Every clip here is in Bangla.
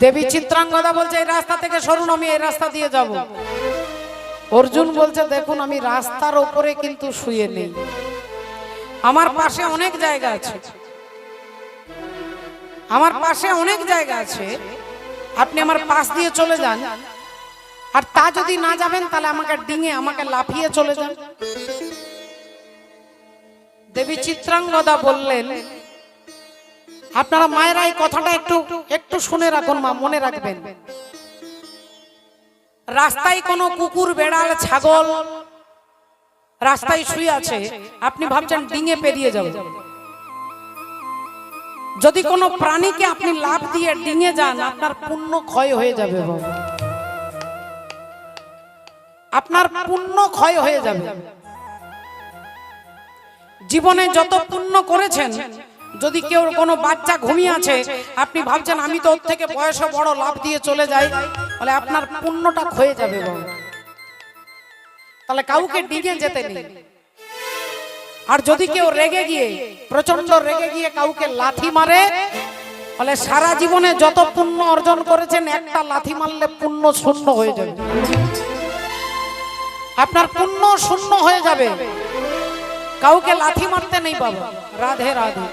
দেবী চিত্রাঙ্গদা বলছে এই রাস্তা থেকে সরুন, আমি এই রাস্তা দিয়ে যাব। অর্জুন বলছে দেখুন আমি রাস্তার উপরে কিন্তু শুয়ে নেই, আমার পাশে অনেক জায়গা আছে, আমার পাশে অনেক জায়গা আছে, আপনি আমার পাশ দিয়ে চলে যান, আর তা যদি না যাবেন তাহলে আমাকে ডিঙে আমাকে লাফিয়ে চলে যান। দেবী চিত্রাঙ্গদা বললেন আপনারা মায়েরা এই কথাটা একটু একটু শুনে রাখুন, মা মনে রাখবেন। রাস্তায় কোনো কুকুর বেড়াল ছাগল রাস্তায় শুয়ে আছে, আপনি ভাবছেন ডিঙে পেরিয়ে যাবেন। যদি কোনো প্রাণীকে আপনি লাফ দিয়ে ডিঙে যান আপনার পুণ্য ক্ষয় হয়ে যাবে, আপনার পুণ্য ক্ষয় হয়ে যাবে। জীবনে যত পুণ্য করেছেন, যদি কেউ কোনো বাচ্চা ঘুমিয়ে আছে আপনি ভাবছেন আমি তো ওর থেকে বয়সে বড়, লাফ দিয়ে চলে যাই, তাহলে আপনার পুণ্যটা ক্ষয়ে যাবে। তাহলে কাউকে ডিঙে যেতে নেই। আর যদি কেউ রেগে গিয়ে প্রচন্ড রেগে গিয়ে কাউকে লাথি মারে, তাহলে সারা জীবনে যত পুণ্য অর্জন করেছেন একটা লাথি মারলে পুণ্য শূন্য হয়ে যাবে, আপনার পুণ্য শূন্য হয়ে যাবে। কাউকে লাথি মারতে নেই বাবা। রাধে রাধে।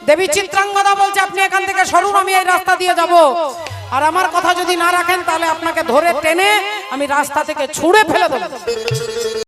দেবী চিত্রাঙ্গদা বলছে আপনি এখান থেকে সরুন, আমি এই রাস্তা দিয়ে যাব, আর আমার কথা যদি না রাখেন তাহলে আপনাকে ধরে টেনে আমি রাস্তা থেকে ছুঁড়ে ফেলে দেব।